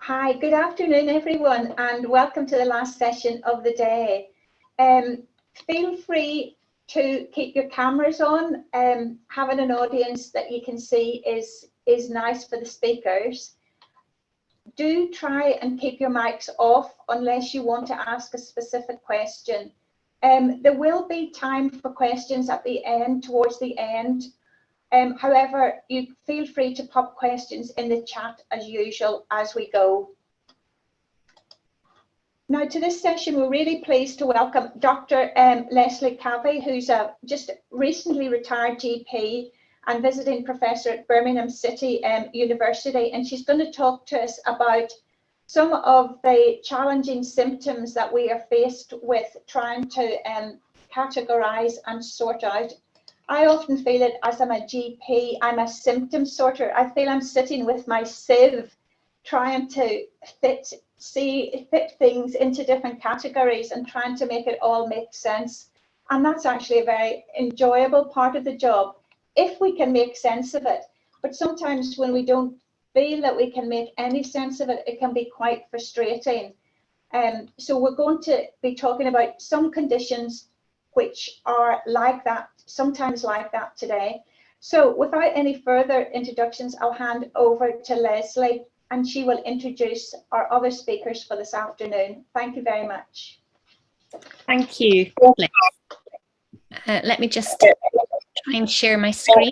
Hi, good afternoon everyone, and welcome to the last session of the day. Feel free to keep your cameras on. Having an audience that you can see is nice for the speakers. Do try and keep your mics off unless you want to ask a specific question. There will be time for questions at the end, towards the end. However, you feel free to pop questions in the chat as usual as we go. Now, to this session, we're really pleased to welcome Dr. Leslie Cavey, who's a just recently retired GP and visiting professor at Birmingham City University, and she's going to talk to us about some of the challenging symptoms that we are faced with trying to categorise and sort out. I often feel it as I'm a GP, I'm a symptom sorter. I feel I'm sitting with my sieve trying to fit things into different categories and trying to make it all make sense. And that's actually a very enjoyable part of the job, if we can make sense of it. But sometimes when we don't feel that we can make any sense of it, it can be quite frustrating. So we're going to be talking about some conditions which are like that, sometimes like that today. So without any further introductions, I'll hand over to Leslie, and she will introduce our other speakers for this afternoon. Thank you very much. Thank you. Let me just try and share my screen.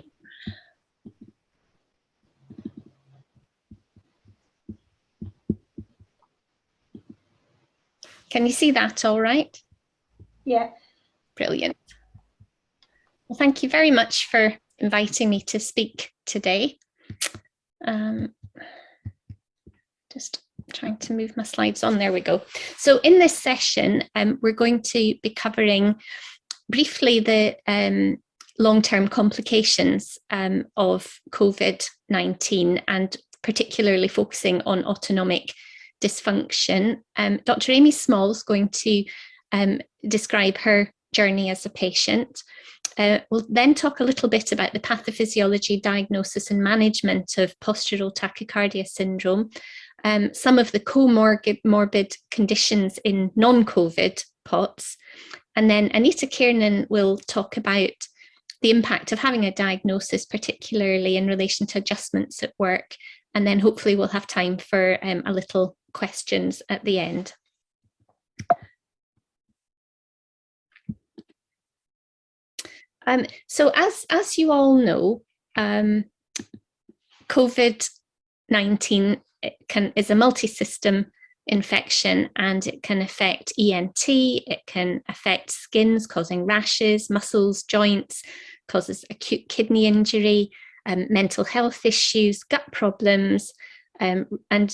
Can you see that all right? Yeah. Brilliant. Well, thank you very much for inviting me to speak today. Just trying to move my slides on. There we go. So in this session, we're going to be covering briefly the long-term complications of COVID-19, and particularly focusing on autonomic dysfunction. Dr. Amy Small is going to describe her journey as a patient. We'll then talk a little bit about the pathophysiology, diagnosis and management of postural tachycardia syndrome, some of the comorbid conditions in non-COVID PoTS, and then Anita Kiernan will talk about the impact of having a diagnosis, particularly in relation to adjustments at work, and then hopefully we'll have time for a little questions at the end. So as you all know, COVID-19 is a multi-system infection, and it can affect ENT, it can affect skins, causing rashes, muscles, joints, causes acute kidney injury, mental health issues, gut problems, and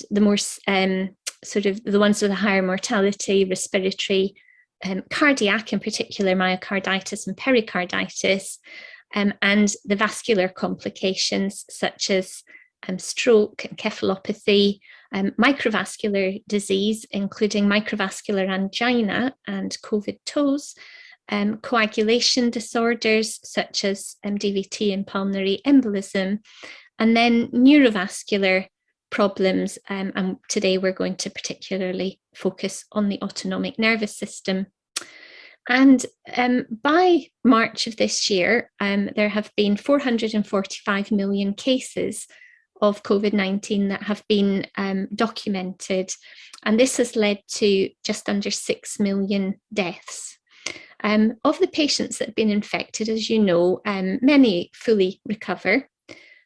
the more sort of the ones with a higher mortality, respiratory, cardiac, in particular myocarditis and pericarditis, and the vascular complications such as stroke, encephalopathy, microvascular disease, including microvascular angina and COVID-TOS, coagulation disorders such as DVT and pulmonary embolism, and then neurovascular problems, and today we're going to particularly focus on the autonomic nervous system. And by March of this year, there have been 445 million cases of COVID-19 that have been documented, and this has led to just under 6 million deaths. Of the patients that have been infected, as you know, many fully recover.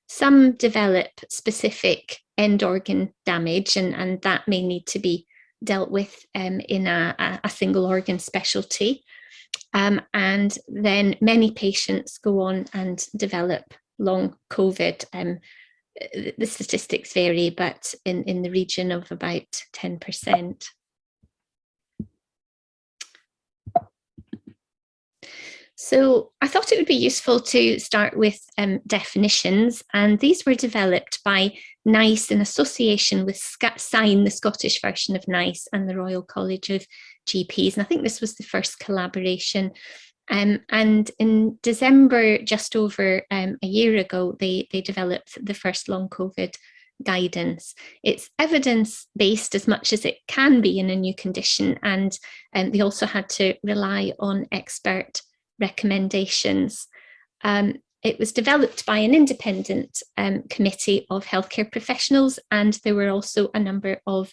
Some develop specific end organ damage, and that may need to be dealt with in a single organ specialty. And then many patients go on and develop long COVID. The statistics vary, but in the region of about 10%. So I thought it would be useful to start with definitions, and these were developed by NICE in association with SIGN, the Scottish version of NICE, and the Royal College of GPs. And I think this was the first collaboration. And in December, just over a year ago, they developed the first long COVID guidance. It's evidence-based as much as it can be in a new condition, and they also had to rely on expert recommendations. It was developed by an independent committee of healthcare professionals, and there were also a number of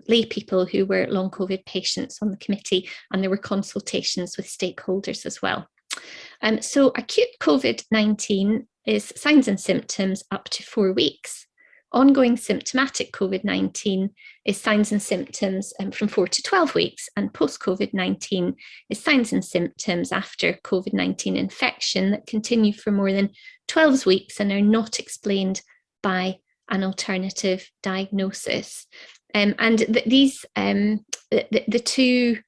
lay people who were long COVID patients on the committee, and there were consultations with stakeholders as well. So acute COVID-19 is signs and symptoms up to 4 weeks. Ongoing symptomatic COVID-19 is signs and symptoms from 4 to 12 weeks, and post-COVID-19 is signs and symptoms after COVID-19 infection that continue for more than 12 weeks and are not explained by an alternative diagnosis. The two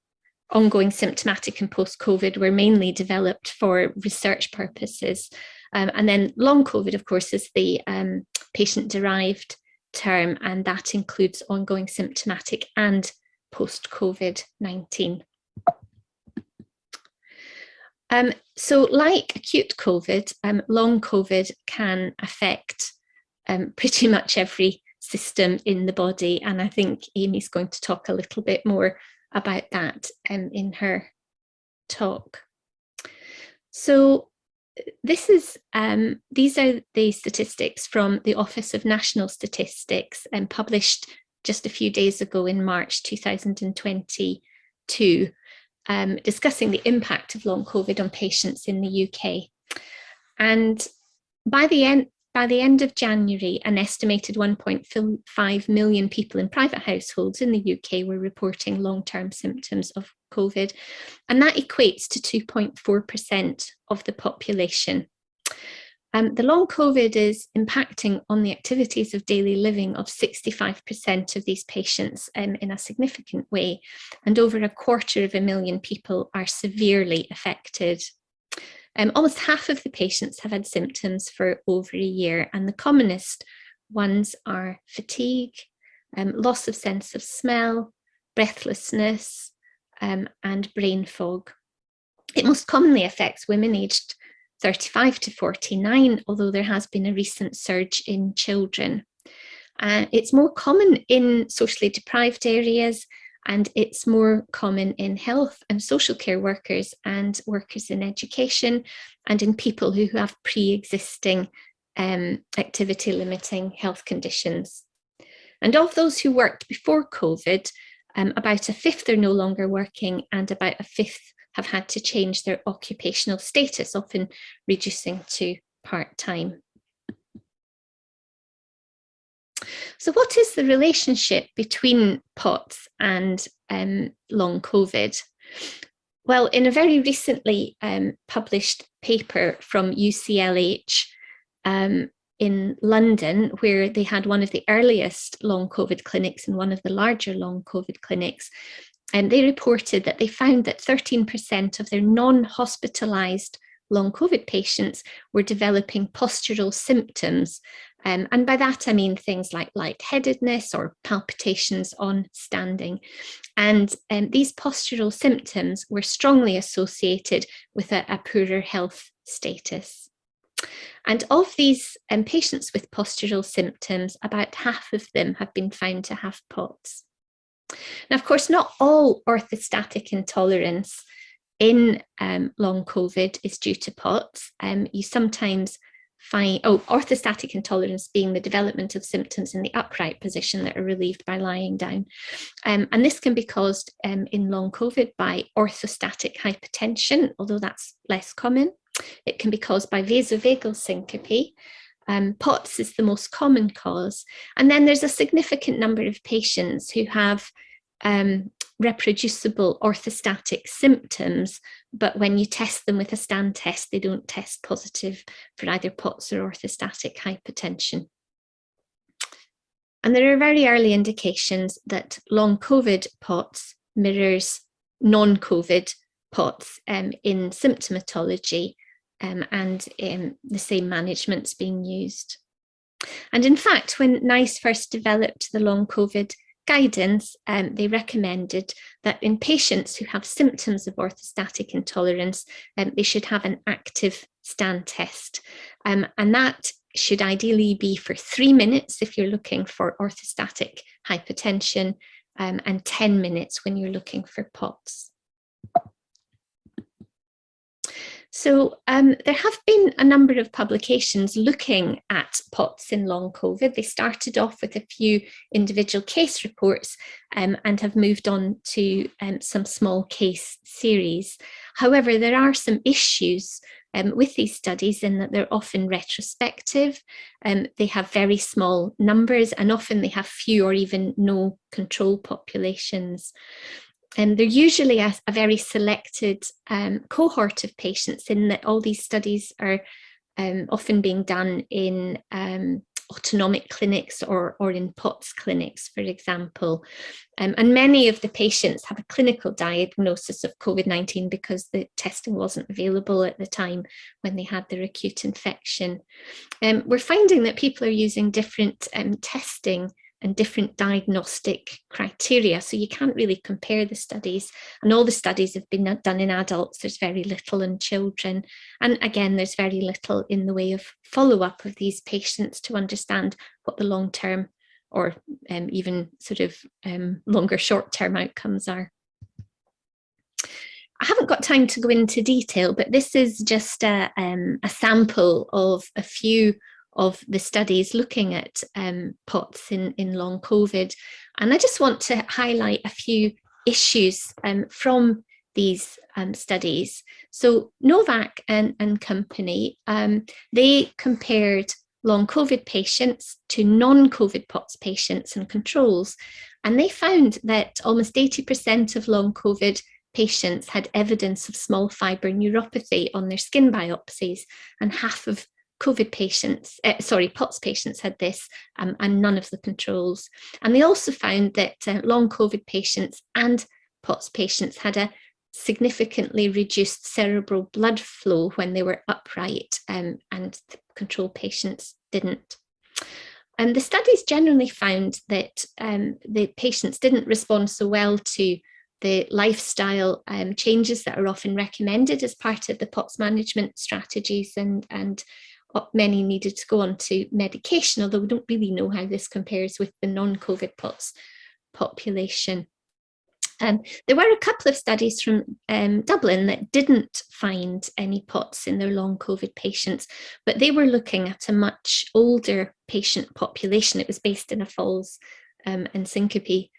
ongoing symptomatic and post-COVID were mainly developed for research purposes. And then long COVID, of course, is the patient-derived term, and that includes ongoing symptomatic and post-COVID-19. So like acute COVID, long COVID can affect pretty much every system in the body, and I think Amy's going to talk a little bit more about that in her talk. So these are the statistics from the Office of National Statistics and published just a few days ago in March 2022, discussing the impact of long COVID on patients in the UK. And by the end of January, an estimated 1.5 million people in private households in the UK were reporting long-term symptoms of COVID, and that equates to 2.4% of the population. The long COVID is impacting on the activities of daily living of 65% of these patients in a significant way, and over 250,000 people are severely affected. Almost half of the patients have had symptoms for over a year, and the commonest ones are fatigue, loss of sense of smell, breathlessness, and brain fog. It most commonly affects women aged 35 to 49, although there has been a recent surge in children. It's more common in socially deprived areas, and it's more common in health and social care workers and workers in education, and in people who have pre-existing activity limiting health conditions. And of those who worked before COVID, about a fifth are no longer working, and about a fifth have had to change their occupational status, often reducing to part-time. So what is the relationship between PoTS and long COVID? Well, in a very recently published paper from UCLH in London, where they had one of the earliest long COVID clinics and one of the larger long COVID clinics, and they reported that they found that 13% of their non-hospitalized long COVID patients were developing postural symptoms. And by that, I mean things like lightheadedness or palpitations on standing. And these postural symptoms were strongly associated with a poorer health status. And of these patients with postural symptoms, about half of them have been found to have PoTS. Now, of course, not all orthostatic intolerance in long COVID is due to PoTS. You sometimes find, orthostatic intolerance being the development of symptoms in the upright position that are relieved by lying down. And this can be caused in long COVID by orthostatic hypotension, although that's less common. It can be caused by vasovagal syncope. PoTS is the most common cause. And then there's a significant number of patients who have reproducible orthostatic symptoms, but when you test them with a stand test, they don't test positive for either PoTS or orthostatic hypertension. And there are very early indications that long COVID PoTS mirrors non-COVID PoTS in symptomatology, and the same management's being used. And in fact, when NICE first developed the long COVID guidance, they recommended that in patients who have symptoms of orthostatic intolerance, they should have an active stand test. And that should ideally be for 3 minutes if you're looking for orthostatic hypotension, and 10 minutes when you're looking for PoTS. So there have been a number of publications looking at PoTS in long COVID. They started off with a few individual case reports and have moved on to some small case series. However, there are some issues with these studies in that they're often retrospective. They have very small numbers, and often they have few or even no control populations. They're usually a very selected cohort of patients, in that all these studies are often being done in autonomic clinics or in PoTS clinics, for example. And many of the patients have a clinical diagnosis of COVID-19 because the testing wasn't available at the time when they had their acute infection. We're finding that people are using different testing and different diagnostic criteria, so you can't really compare the studies, and all the studies have been done in adults. There's very little in children, and again there's very little in the way of follow-up of these patients to understand what the long-term or even sort of longer short-term outcomes are. I haven't got time to go into detail, but this is just a sample of a few of the studies looking at PoTS in long COVID. And I just want to highlight a few issues from these studies. So Novak and company, they compared long COVID patients to non-COVID PoTS patients and controls. And they found that almost 80% of long COVID patients had evidence of small fibre neuropathy on their skin biopsies, and half of COVID patients, PoTS patients had this, and none of the controls. And they also found that long COVID patients and PoTS patients had a significantly reduced cerebral blood flow when they were upright, and the control patients didn't. And the studies generally found that the patients didn't respond so well to the lifestyle changes that are often recommended as part of the PoTS management strategies, and many needed to go on to medication, although we don't really know how this compares with the non-COVID PoTS population. There were a couple of studies from Dublin that didn't find any PoTS in their long COVID patients, but they were looking at a much older patient population. It was based in a falls and syncope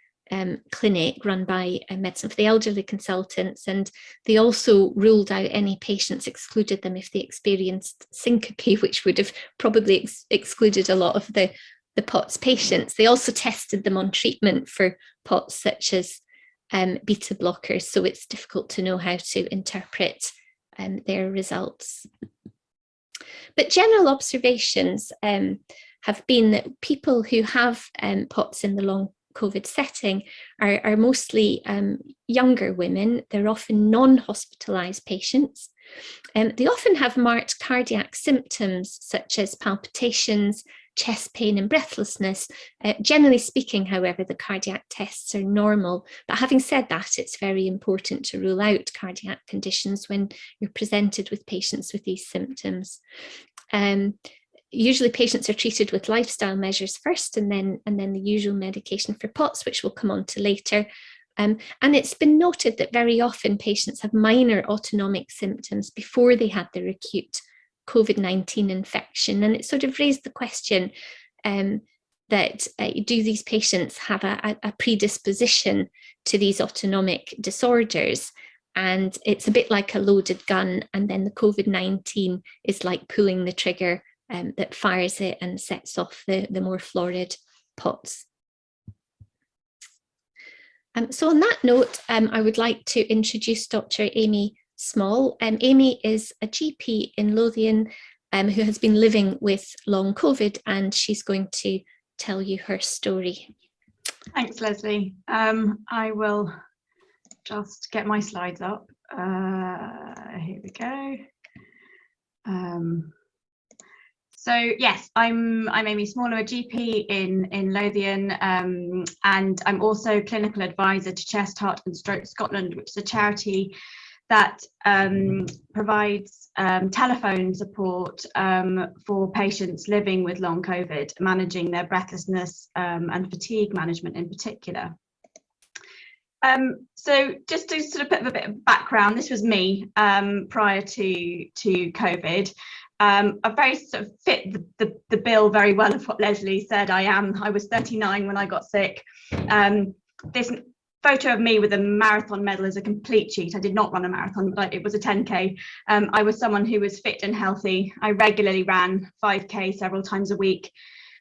clinic run by Medicine for the Elderly consultants, and they also ruled out any patients, excluded them if they experienced syncope, which would have probably excluded a lot of the PoTS patients. They also tested them on treatment for PoTS such as beta blockers, so it's difficult to know how to interpret their results. But general observations have been that people who have PoTS in the long COVID setting are mostly younger women. They're often non-hospitalised patients. They often have marked cardiac symptoms such as palpitations, chest pain and breathlessness. Generally speaking, however, the cardiac tests are normal. But having said that, it's very important to rule out cardiac conditions when you're presented with patients with these symptoms. Usually patients are treated with lifestyle measures first, and then the usual medication for PoTS, which we'll come on to later. And it's been noted that very often patients have minor autonomic symptoms before they had their acute COVID-19 infection. And it sort of raised the question that do these patients have a predisposition to these autonomic disorders? And it's a bit like a loaded gun, and then the COVID-19 is like pulling the trigger that fires it and sets off the more florid PoTS. So on that note, I would like to introduce Dr. Amy Small. Amy is a GP in Lothian who has been living with long COVID, and she's going to tell you her story. Thanks, Leslie. I will just get my slides up. Here we go. So yes, I'm Amy Small, I'm a GP in Lothian, and I'm also clinical advisor to Chest, Heart and Stroke Scotland, which is a charity that provides telephone support for patients living with long COVID, managing their breathlessness and fatigue management in particular. So just to sort of put a bit of background, this was me prior to COVID. I very sort of fit the bill very well of what Leslie said. I was 39 when I got sick. This photo of me with a marathon medal is a complete cheat. I did not run a marathon, but it was a 10K. I was someone who was fit and healthy. I regularly ran 5K several times a week.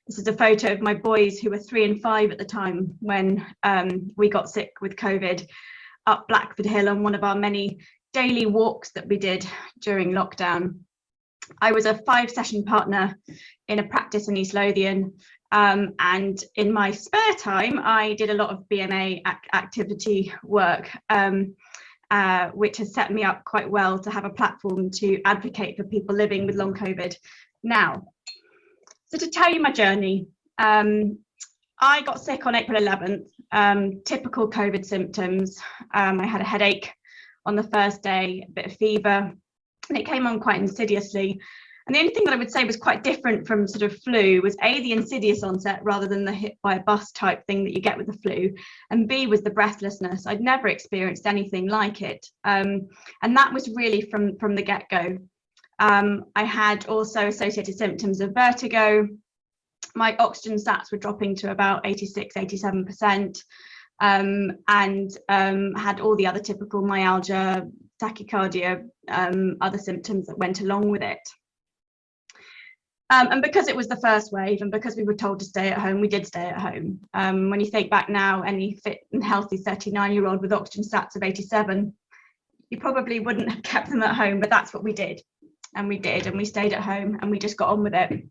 This is a photo of my boys, who were 3 and 5 at the time when we got sick with COVID, up Blackford Hill on one of our many daily walks that we did during lockdown. I was a 5-session partner in a practice in East Lothian, and in my spare time I did a lot of BMA activity work, which has set me up quite well to have a platform to advocate for people living with long COVID now. So to tell you my journey, I got sick on April 11th, typical COVID symptoms. I had a headache on the first day, a bit of fever, and it came on quite insidiously. And the only thing that I would say was quite different from sort of flu was A, the insidious onset rather than the hit by a bus type thing that you get with the flu, and B was the breathlessness. I'd never experienced anything like it. And that was really from the get-go. I had also associated symptoms of vertigo. My oxygen sats were dropping to about 86, 87%, and had all the other typical myalgia, tachycardia, other symptoms that went along with it. And because it was the first wave, and because we were told to stay at home, we did stay at home. When you think back now, any fit and healthy 39-year-old with oxygen sats of 87, you probably wouldn't have kept them at home, but that's what we did. And we did, and we stayed at home, and we just got on with it.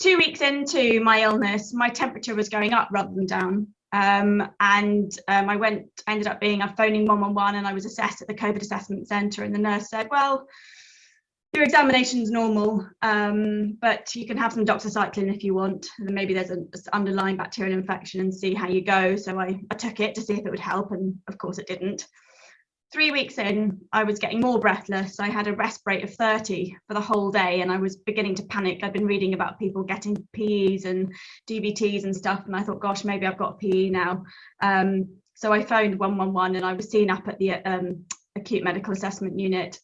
2 weeks into my illness, my temperature was going up rather than down. I ended up phoning 111, and I was assessed at the COVID assessment centre, and the nurse said, well, your examination's normal, but you can have some doxycycline if you want, and maybe there's an underlying bacterial infection, and see how you go. So I took it to see if it would help, and of course it didn't. 3 weeks in, I was getting more breathless. I had a rest rate of 30 for the whole day, and I was beginning to panic. I'd been reading about people getting PEs and DVTs and stuff, and I thought, gosh, maybe I've got a PE now. So I phoned 111, and I was seen up at the acute medical assessment unit,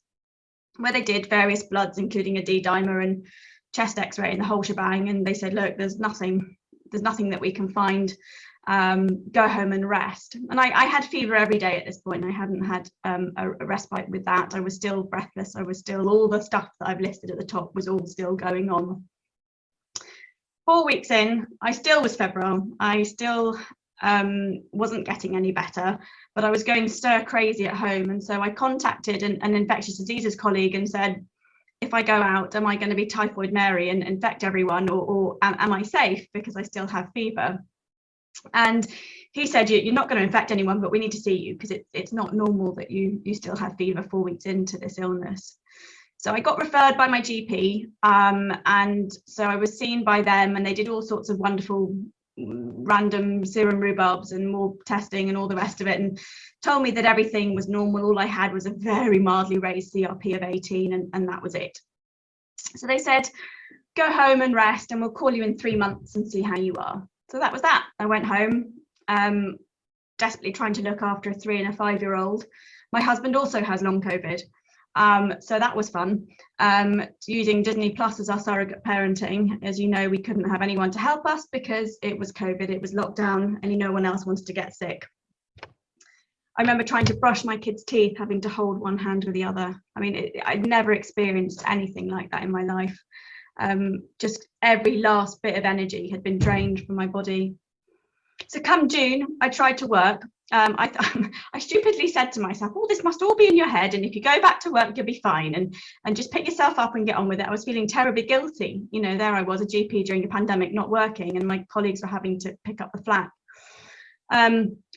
where they did various bloods, including a D-dimer and chest x-ray and the whole shebang, and they said, look, there's nothing that we can find. Go home and rest. And I had fever every day at this point. I hadn't had a respite with that. I was still breathless. I was still, all the stuff that I've listed at the top was all still going on. 4 weeks in, I still was febrile. I still wasn't getting any better, but I was going stir crazy at home. And so I contacted an infectious diseases colleague and said, if I go out, am I going to be Typhoid Mary and infect everyone, or am I safe because I still have fever? And he said, you're not going to infect anyone, but we need to see you because it's not normal that you still have fever 4 weeks into this illness. So I got referred by my GP, and so I was seen by them, and they did all sorts of wonderful random serum rhubarbs and more testing and all the rest of it, and told me that everything was normal. All I had was a very mildly raised CRP of 18, and that was it. So they said, go home and rest, and we'll call you in 3 months and see how you are. So that was that. I went home, desperately trying to look after a 3 and a 5-year-old. My husband also has long COVID, so that was fun. Using Disney Plus as our surrogate parenting. As you know, we couldn't have anyone to help us because it was COVID, it was lockdown, and no one else wanted to get sick. I remember trying to brush my kids' teeth, having to hold one hand with the other. I mean, I'd never experienced anything like that in my life. Just every last bit of energy had been drained from my body. So come June, I tried to work. I stupidly said to myself, oh, this must all be in your head, and if you go back to work, you'll be fine, and just pick yourself up and get on with it. I was feeling terribly guilty. You know, there I was, a GP during a pandemic, not working, and my colleagues were having to pick up the slack.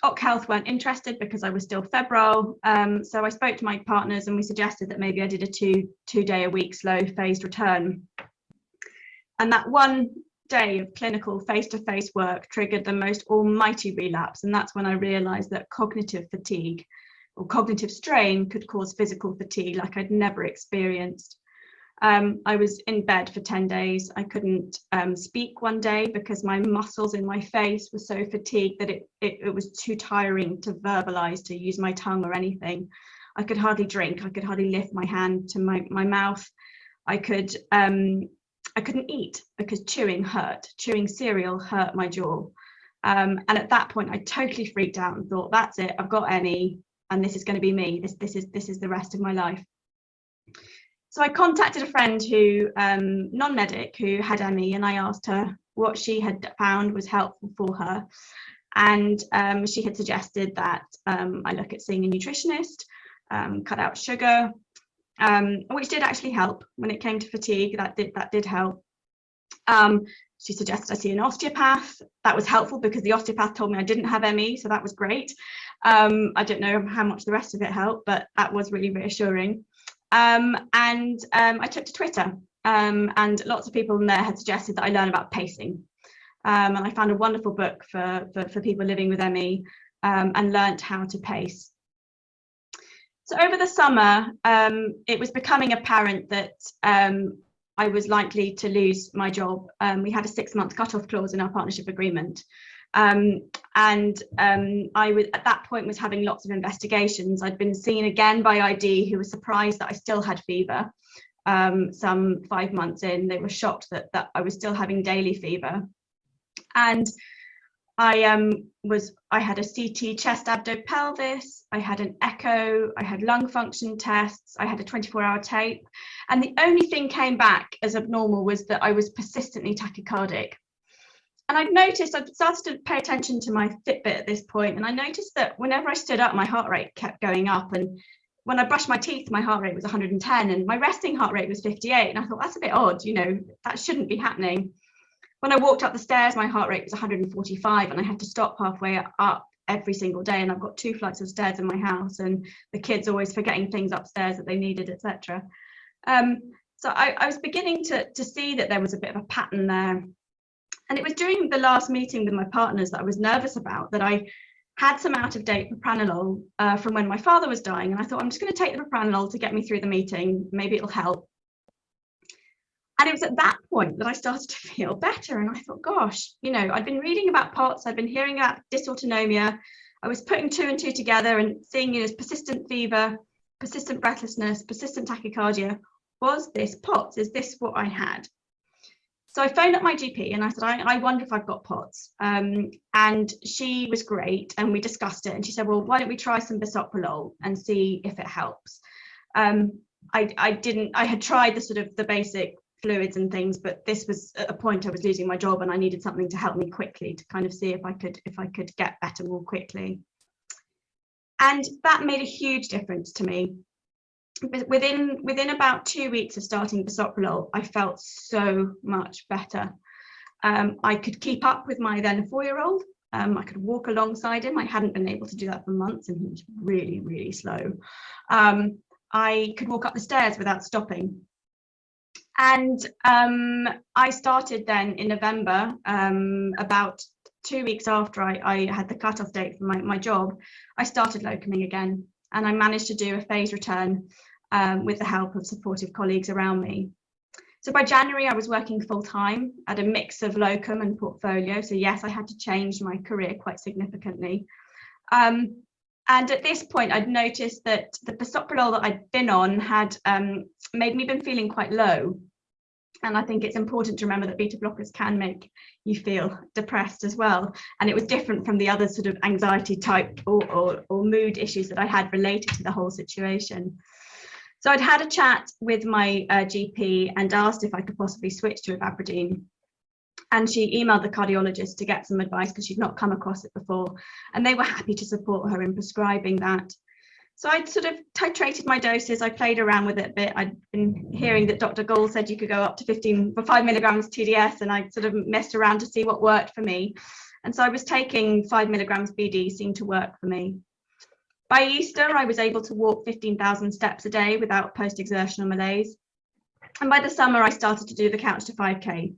Oc Health weren't interested because I was still febrile, so I spoke to my partners, and we suggested that maybe I did a two-day-a-week slow phased return. And that one day of clinical face-to-face work triggered the most almighty relapse, and that's when I realized that cognitive fatigue or cognitive strain could cause physical fatigue like I'd never experienced. I was in bed for 10 days. I couldn't speak one day because my muscles in my face were so fatigued that it was too tiring to verbalize, to use my tongue or anything. I could hardly drink. I could hardly lift my hand to my mouth. I couldn't eat because chewing hurt. Chewing cereal hurt my jaw. And at that point, I totally freaked out and thought, that's it, I've got ME, and this is going to be me. This is the rest of my life. So I contacted a friend who, non-medic, who had ME, and I asked her what she had found was helpful for her. And she had suggested that I look at seeing a nutritionist, cut out sugar, which did actually help when it came to fatigue. That did help. She suggested I see an osteopath. That was helpful because the osteopath told me I didn't have ME, so that was great. I don't know how much the rest of it helped, but that was really reassuring. And I took to Twitter, and lots of people in there had suggested that I learn about pacing. And I found a wonderful book for people living with ME, and learnt how to pace. So over the summer, it was becoming apparent that I was likely to lose my job. We had a 6-month cut-off clause in our partnership agreement. I was at that point was having lots of investigations. I'd been seen again by ID, who was surprised that I still had fever. Some 5 months in, they were shocked that I was still having daily fever. And I had a CT chest abdo-pelvis, I had an echo, I had lung function tests, I had a 24-hour tape, and the only thing came back as abnormal was that I was persistently tachycardic. And I'd started to pay attention to my Fitbit at this point, and I noticed that whenever I stood up, my heart rate kept going up, and when I brushed my teeth, my heart rate was 110, and my resting heart rate was 58, and I thought, that's a bit odd, that shouldn't be happening. When I walked up the stairs, my heart rate was 145, and I had to stop halfway up every single day. And I've got 2 flights of stairs in my house, and the kids always forgetting things upstairs that they needed, etc. So I was beginning to see that there was a bit of a pattern there. And it was during the last meeting with my partners that I was nervous about, that I had some out-of-date propranolol from when my father was dying. And I thought, I'm just going to take the propranolol to get me through the meeting. Maybe it'll help. And it was at that point that I started to feel better. And I thought, gosh, I'd been reading about PoTS, I'd been hearing about dysautonomia. I was putting 2 and 2 together and seeing, persistent fever, persistent breathlessness, persistent tachycardia. Was this PoTS? Is this what I had? So I phoned up my GP and I said, I wonder if I've got PoTS. And she was great, and we discussed it. And she said, well, why don't we try some bisoprolol and see if it helps? I had tried the basic fluids and things, but this was at a point I was losing my job and I needed something to help me quickly, to kind of see if I could get better more quickly. And that made a huge difference to me. Within about 2 weeks of starting bisoprolol, I felt so much better. I could keep up with my then 4-year-old. I could walk alongside him. I hadn't been able to do that for months, and he was really, really slow. I could walk up the stairs without stopping. And I started then in November, about 2 weeks after I had the cutoff date for my job. I started locuming again, and I managed to do a phase return with the help of supportive colleagues around me. So by January, I was working full-time at a mix of locum and portfolio. So yes, I had to change my career quite significantly. And at this point, I'd noticed that the bisoprolol that I'd been on had made me been feeling quite low. And I think it's important to remember that beta blockers can make you feel depressed as well. And it was different from the other sort of anxiety type or mood issues that I had related to the whole situation. So I'd had a chat with my GP and asked if I could possibly switch to ivabradine. And she emailed the cardiologist to get some advice because she'd not come across it before. And they were happy to support her in prescribing that. So I'd sort of titrated my doses. I played around with it a bit. I'd been hearing that Dr. Gold said you could go up to 5 milligrams TDS, and I sort of messed around to see what worked for me. And so I was taking 5 milligrams BD, seemed to work for me. By Easter, I was able to walk 15,000 steps a day without post-exertional malaise. And by the summer, I started to do the couch to 5K.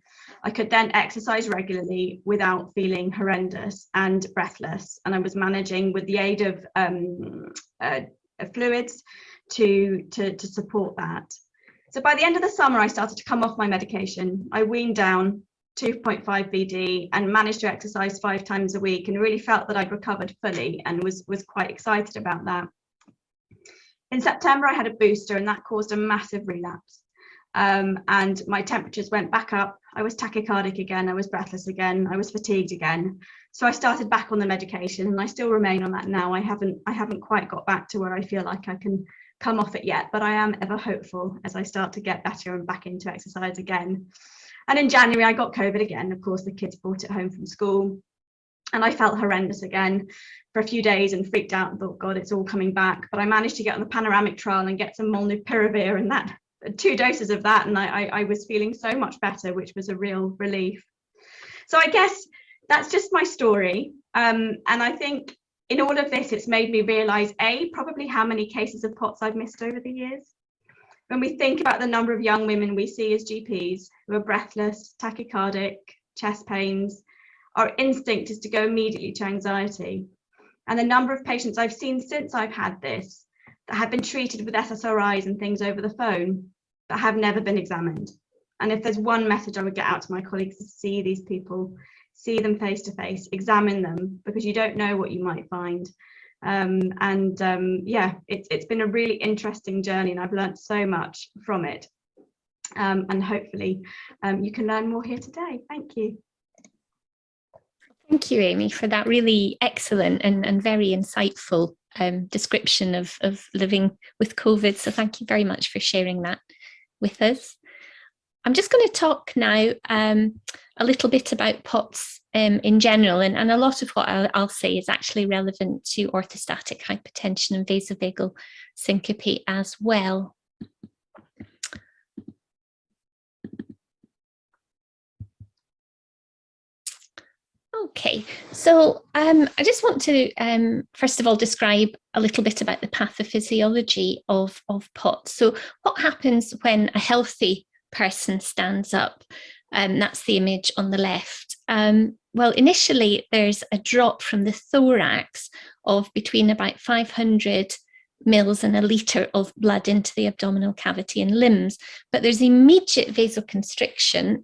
I could then exercise regularly without feeling horrendous and breathless. And I was managing with the aid of fluids to support that. So by the end of the summer, I started to come off my medication. I weaned down 2.5 VD and managed to exercise 5 times a week, and really felt that I'd recovered fully and was quite excited about that. In September, I had a booster, and that caused a massive relapse. And my temperatures went back up. I was tachycardic again. I was breathless again. I was fatigued again. So I started back on the medication, and I still remain on that now. I haven't quite got back to where I feel like I can come off it yet, but I am ever hopeful as I start to get better and back into exercise again. And in January, I got COVID again. Of course, the kids brought it home from school, and I felt horrendous again for a few days and freaked out and thought, God, it's all coming back. But I managed to get on the panoramic trial and get some molnupiravir, and that 2 doses of that, and I was feeling so much better, which was a real relief. So I guess that's just my story. And I think in all of this, it's made me realise, probably how many cases of PoTS I've missed over the years. When we think about the number of young women we see as GPs who are breathless, tachycardic, chest pains, our instinct is to go immediately to anxiety. And the number of patients I've seen since I've had this that have been treated with SSRIs and things over the phone that have never been examined. And if there's one message I would get out to my colleagues, is see these people, see them face to face, examine them, because you don't know what you might find. Yeah, it's been a really interesting journey, and I've learned so much from it. And hopefully you can learn more here today. Thank you. Thank you, Amy, for that really excellent and very insightful description of living with COVID. So thank you very much for sharing that with us. I'm just going to talk now a little bit about PoTS in general, and a lot of what I'll say is actually relevant to orthostatic hypotension and vasovagal syncope as well. Okay, so I just want to first of all describe a little bit about the pathophysiology of PoTS. So what happens when a healthy person stands up? That's the image on the left. Well, initially there's a drop from the thorax of between about 500 mils and a litre of blood into the abdominal cavity and limbs, but there's immediate vasoconstriction,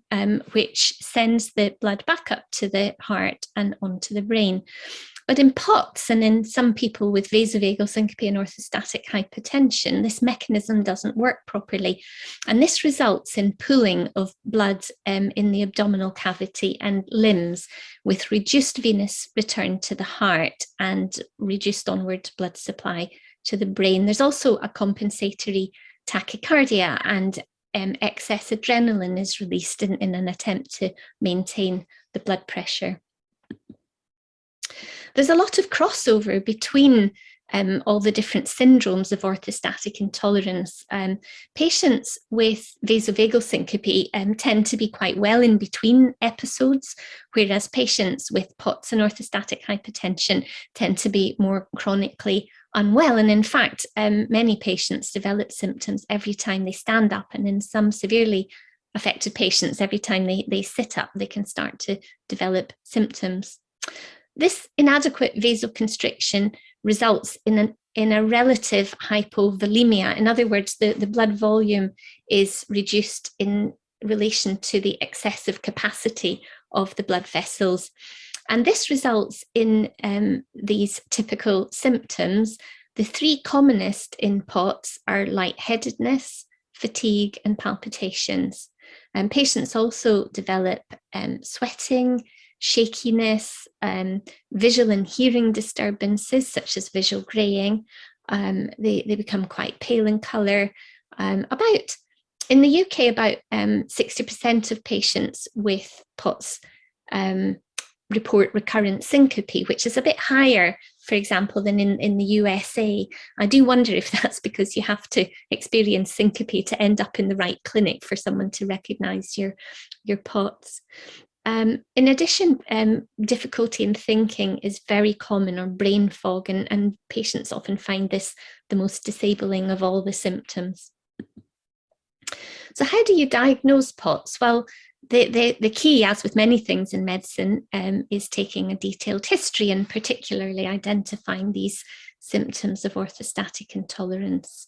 which sends the blood back up to the heart and onto the brain. But in PoTS and in some people with vasovagal syncope and orthostatic hypertension, this mechanism doesn't work properly. And this results in pooling of blood in the abdominal cavity and limbs, with reduced venous return to the heart and reduced onward blood supply to the brain. There's also a compensatory tachycardia, and excess adrenaline is released in an attempt to maintain the blood pressure. There's a lot of crossover between all the different syndromes of orthostatic intolerance. Patients with vasovagal syncope tend to be quite well in between episodes, whereas patients with PoTS and orthostatic hypertension tend to be more chronically unwell. And in fact, many patients develop symptoms every time they stand up, and in some severely affected patients, every time they sit up, they can start to develop symptoms. This inadequate vasoconstriction results in a relative hypovolemia. In other words, the blood volume is reduced in relation to the excessive capacity of the blood vessels. And this results in these typical symptoms. The 3 commonest in PoTS are lightheadedness, fatigue, and palpitations. Patients also develop sweating, shakiness, visual and hearing disturbances such as visual greying. They become quite pale in colour. In the UK, about 60% of patients with PoTS report recurrent syncope, which is a bit higher, for example, than in the USA. I do wonder if that's because you have to experience syncope to end up in the right clinic for someone to recognise your PoTS. In addition, difficulty in thinking is very common, or brain fog, and patients often find this the most disabling of all the symptoms. So how do you diagnose PoTS? Well, The key, as with many things in medicine, is taking a detailed history and particularly identifying these symptoms of orthostatic intolerance.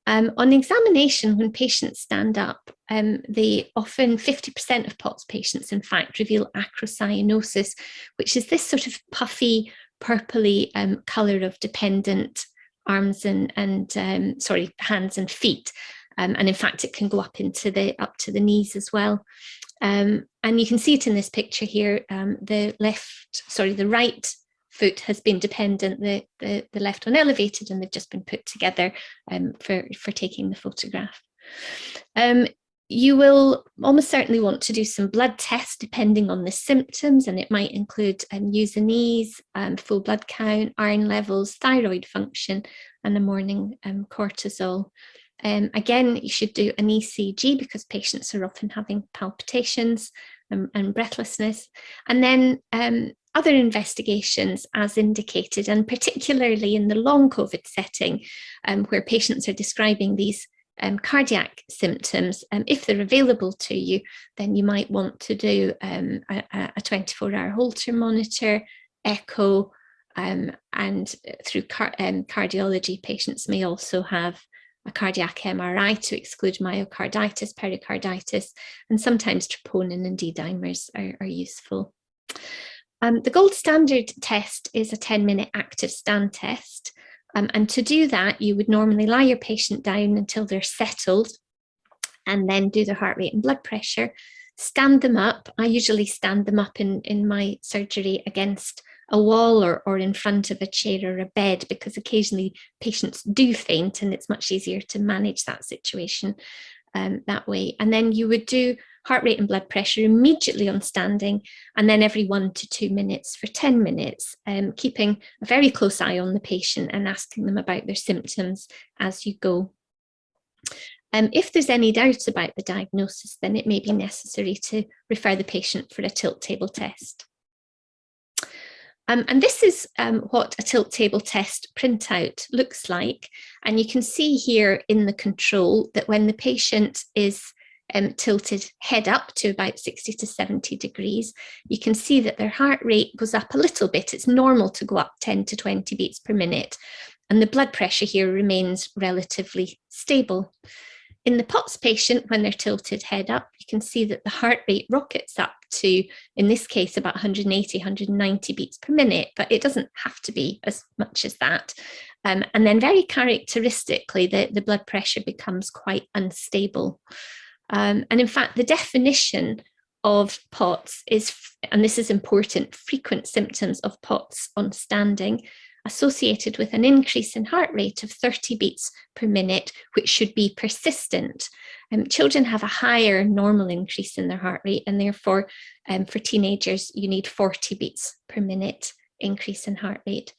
On examination, when patients stand up, they often, 50% of PoTS patients, in fact, reveal acrocyanosis, which is this sort of puffy, purpley colour of dependent arms and hands and feet. And in fact, it can go up to the knees as well. And you can see it in this picture here. The right foot has been dependent, the left one elevated, and they've just been put together for taking the photograph. You will almost certainly want to do some blood tests depending on the symptoms, and it might include Usanese, full blood count, iron levels, thyroid function, and a morning cortisol. Again, you should do an ECG because patients are often having palpitations and breathlessness. And then other investigations as indicated, and particularly in the long COVID setting, where patients are describing these cardiac symptoms, if they're available to you, then you might want to do a 24-hour Holter monitor, echo, and through cardiology, patients may also have a cardiac MRI to exclude myocarditis, pericarditis, and sometimes troponin and D-dimers are useful. The gold standard test is a 10-minute active stand test. And to do that, you would normally lie your patient down until they're settled and then do their heart rate and blood pressure, stand them up. I usually stand them up in my surgery against a wall or in front of a chair or a bed, because occasionally patients do faint and it's much easier to manage that situation that way. And then you would do heart rate and blood pressure immediately on standing, and then every 1 to 2 minutes for 10 minutes, keeping a very close eye on the patient and asking them about their symptoms as you go. If there's any doubt about the diagnosis, then it may be necessary to refer the patient for a tilt table test. And this is what a tilt table test printout looks like. And you can see here in the control that when the patient is tilted head up to about 60 to 70 degrees, you can see that their heart rate goes up a little bit. It's normal to go up 10 to 20 beats per minute. And the blood pressure here remains relatively stable. In the PoTS patient, when they're tilted head up, you can see that the heart rate rockets up to, in this case, about 180, 190 beats per minute, but it doesn't have to be as much as that. And then very characteristically, the blood pressure becomes quite unstable. And in fact, the definition of PoTS is, and this is important, frequent symptoms of PoTS on standing, associated with an increase in heart rate of 30 beats per minute, which should be persistent. Children have a higher normal increase in their heart rate, and therefore for teenagers, you need 40 beats per minute increase in heart rate.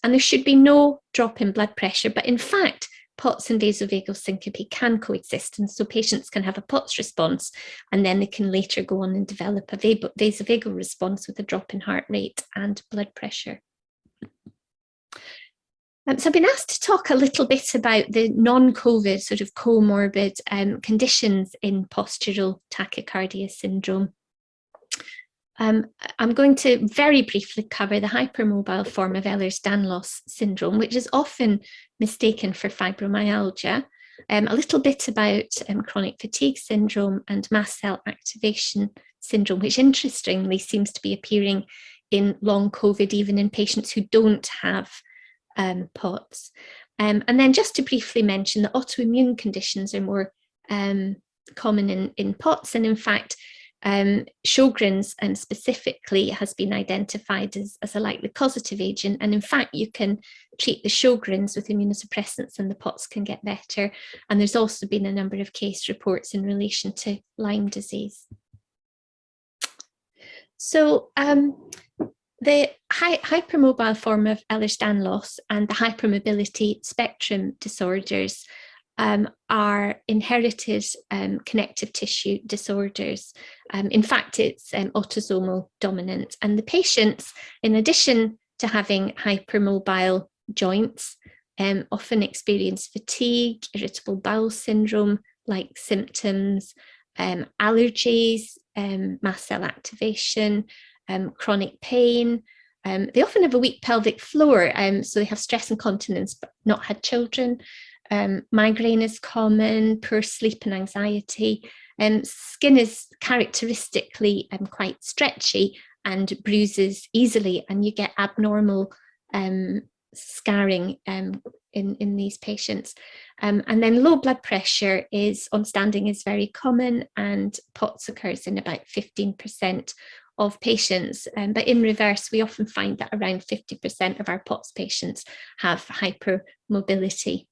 And there should be no drop in blood pressure, but in fact, PoTS and vasovagal syncope can coexist, and so patients can have a PoTS response, and then they can later go on and develop a vasovagal response with a drop in heart rate and blood pressure. So I've been asked to talk a little bit about the non-COVID sort of comorbid conditions in postural tachycardia syndrome. I'm going to very briefly cover the hypermobile form of Ehlers-Danlos syndrome, which is often mistaken for fibromyalgia, a little bit about chronic fatigue syndrome and mast cell activation syndrome, which interestingly seems to be appearing in long COVID, even in patients who don't have PoTS. And then just to briefly mention that autoimmune conditions are more common in PoTS, and in fact, Sjogren's specifically has been identified as a likely causative agent, and in fact you can treat the Sjogren's with immunosuppressants and the PoTS can get better. And there's also been a number of case reports in relation to Lyme disease. So the hypermobile form of Ehlers-Danlos and the hypermobility spectrum disorders are inherited connective tissue disorders. In fact, it's autosomal dominant, and the patients, in addition to having hypermobile joints, often experience fatigue, irritable bowel syndrome like symptoms, allergies, mast cell activation, chronic pain. They often have a weak pelvic floor, so they have stress incontinence but not had children. Migraine is common, poor sleep and anxiety. Skin is characteristically quite stretchy and bruises easily, and you get abnormal scarring in these patients. And then low blood pressure on standing is very common, and PoTS occurs in about 15% of patients. But in reverse, we often find that around 50% of our PoTS patients have hypermobility.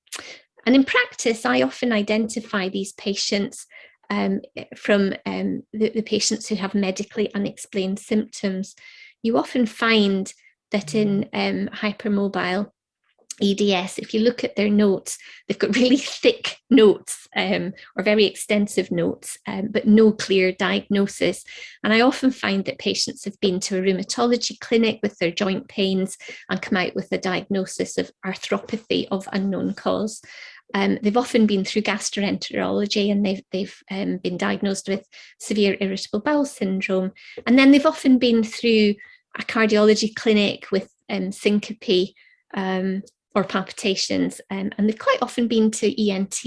And in practice, I often identify these patients from the patients who have medically unexplained symptoms. You often find that in hypermobile EDS, if you look at their notes, they've got really thick notes or very extensive notes, but no clear diagnosis. And I often find that patients have been to a rheumatology clinic with their joint pains and come out with a diagnosis of arthropathy of unknown cause. They've often been through gastroenterology, and they've been diagnosed with severe irritable bowel syndrome. And then they've often been through a cardiology clinic with syncope or palpitations, and they've quite often been to ENT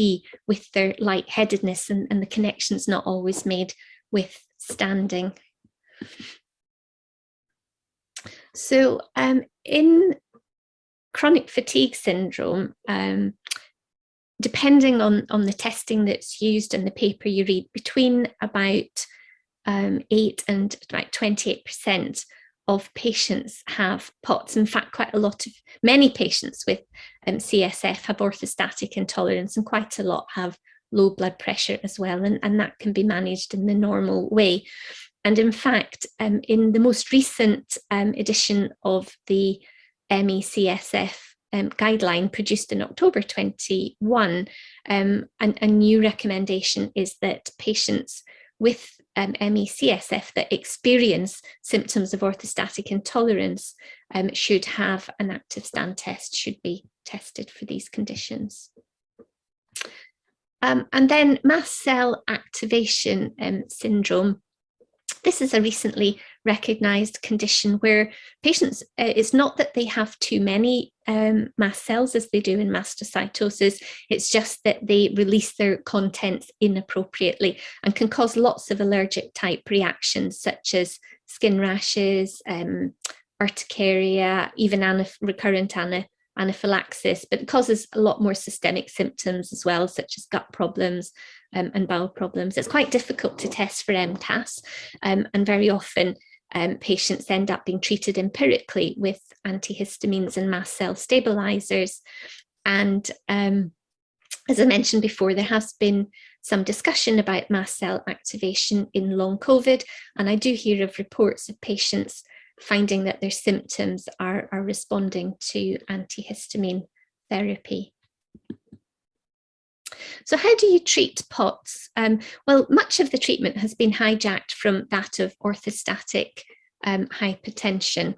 with their lightheadedness, and the connection's not always made with standing. So in chronic fatigue syndrome, depending on the testing that's used and the paper you read, between about 8 and about 28% of patients have PoTS. In fact, many patients with CSF have orthostatic intolerance, and quite a lot have low blood pressure as well, and that can be managed in the normal way. And in fact, in the most recent edition of the ME/CSF guideline produced in October 21, a new recommendation is that patients with ME/CSF that experience symptoms of orthostatic intolerance should have an active stand test, should be tested for these conditions. And then mast cell activation syndrome. This is a recently recognised condition where patients, it's not that they have too many mast cells as they do in mastocytosis, it's just that they release their contents inappropriately and can cause lots of allergic type reactions such as skin rashes, urticaria, even recurrent anaphylaxis, but it causes a lot more systemic symptoms as well, such as gut problems and bowel problems. It's quite difficult to test for MCAS, and very often patients end up being treated empirically with antihistamines and mast cell stabilizers. And as I mentioned before, there has been some discussion about mast cell activation in long COVID, and I do hear of reports of patients finding that their symptoms are responding to antihistamine therapy. So how do you treat PoTS? Well, much of the treatment has been hijacked from that of orthostatic hypertension,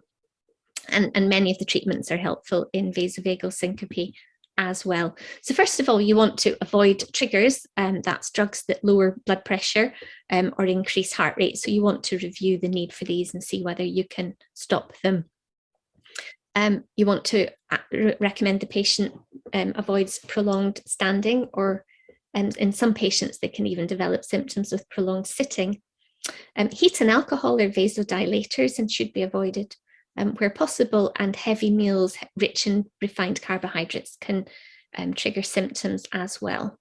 and many of the treatments are helpful in vasovagal syncope as well. So first of all, you want to avoid triggers, that's drugs that lower blood pressure or increase heart rate. So you want to review the need for these and see whether you can stop them. You want to recommend the patient avoids prolonged standing, or in some patients they can even develop symptoms with prolonged sitting. Heat and alcohol are vasodilators and should be avoided where possible, and heavy meals rich in refined carbohydrates can trigger symptoms as well.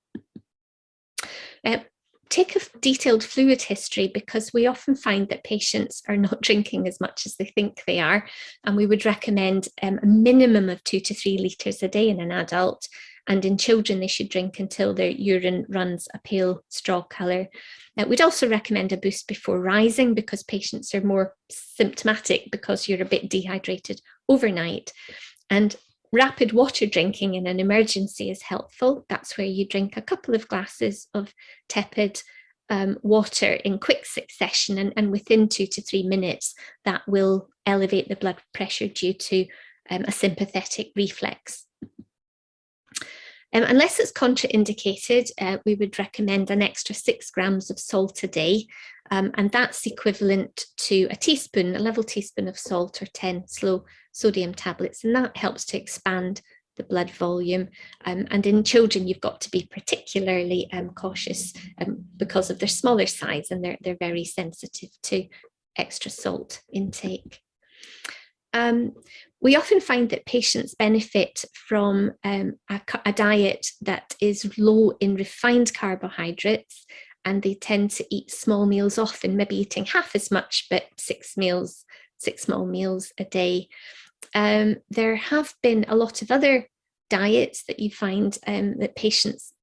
Take a detailed fluid history, because we often find that patients are not drinking as much as they think they are, and we would recommend a minimum of 2 to 3 litres a day in an adult, and in children they should drink until their urine runs a pale straw colour. We'd also recommend a boost before rising, because patients are more symptomatic because you're a bit dehydrated overnight. And rapid water drinking in an emergency is helpful. That's where you drink a couple of glasses of tepid water in quick succession, and within 2 to 3 minutes that will elevate the blood pressure due to a sympathetic reflex. Unless it's contraindicated, we would recommend an extra 6 grams of salt a day, and that's equivalent to a level teaspoon of salt, or 10 slow sodium tablets, and that helps to expand the blood volume. And in children, you've got to be particularly cautious because of their smaller size, and they're very sensitive to extra salt intake. We often find that patients benefit from a diet that is low in refined carbohydrates, and they tend to eat small meals often, maybe eating half as much, but 6 small meals a day. There have been a lot of other diets that you find that patients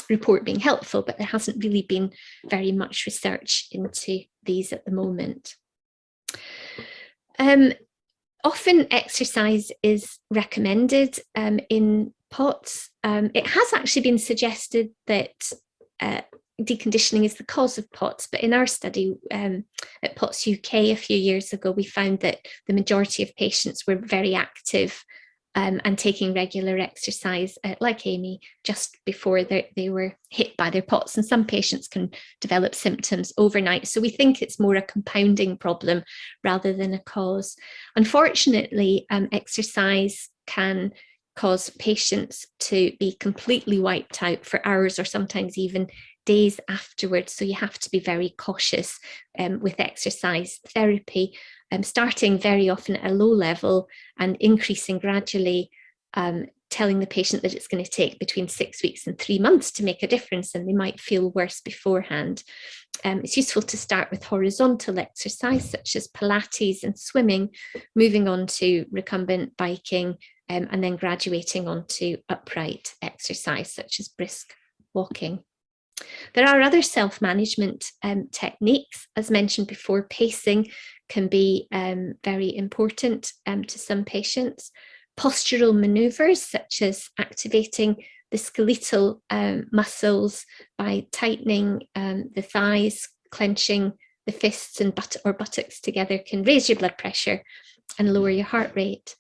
report being helpful, but there hasn't really been very much research into these at the moment. Often exercise is recommended in PoTS. It has actually been suggested that deconditioning is the cause of PoTS, but in our study at PoTS UK a few years ago, we found that the majority of patients were very active and taking regular exercise, like Amy, just before they were hit by their PoTS. And some patients can develop symptoms overnight. So we think it's more a compounding problem rather than a cause. Unfortunately, exercise can cause patients to be completely wiped out for hours or sometimes even days afterwards. So you have to be very cautious with exercise therapy, starting very often at a low level and increasing gradually, telling the patient that it's going to take between 6 weeks and 3 months to make a difference, and they might feel worse beforehand. It's useful to start with horizontal exercise such as Pilates and swimming, moving on to recumbent biking, and then graduating onto upright exercise such as brisk walking. There are other self-management techniques. As mentioned before, pacing can be very important to some patients. Postural maneuvers such as activating the skeletal muscles by tightening the thighs, clenching the fists and buttocks together can raise your blood pressure and lower your heart rate.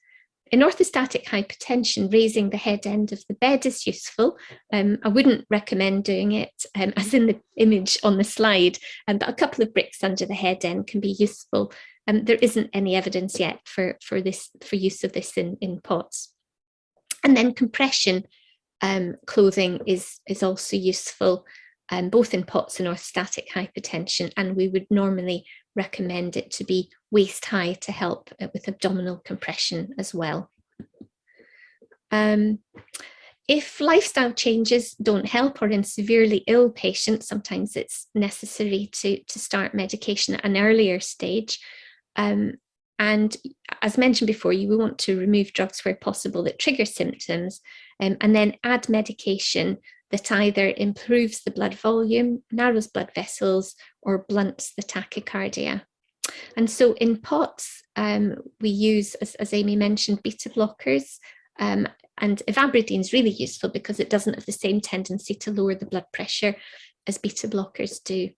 In orthostatic hypotension, raising the head end of the bed is useful. I wouldn't recommend doing it as in the image on the slide, but a couple of bricks under the head end can be useful. There isn't any evidence yet for use of this in PoTS. And then compression clothing is also useful, both in PoTS and orthostatic hypertension, and we would normally recommend it to be waist high to help with abdominal compression as well. If lifestyle changes don't help, or in severely ill patients, sometimes it's necessary to start medication at an earlier stage. And as mentioned before, you will want to remove drugs where possible that trigger symptoms, and then add medication that either improves the blood volume, narrows blood vessels, or blunts the tachycardia. And so in PoTS, we use, as Amy mentioned, beta blockers, and ivabradine is really useful because it doesn't have the same tendency to lower the blood pressure as beta blockers do.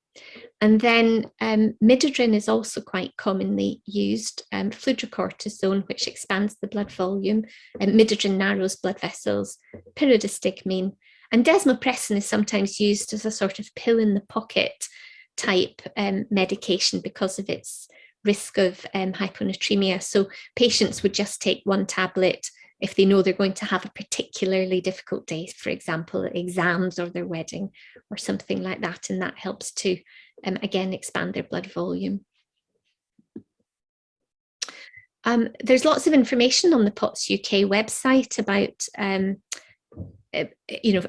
And then midodrine is also quite commonly used, fludrocortisone, which expands the blood volume, and midodrine narrows blood vessels, pyridostigmine, and desmopressin is sometimes used as a sort of pill in the pocket type medication because of its risk of hyponatremia. So patients would just take one tablet if they know they're going to have a particularly difficult day, for example, exams or their wedding or something like that, and that helps to, again, expand their blood volume. There's lots of information on the PoTS UK website about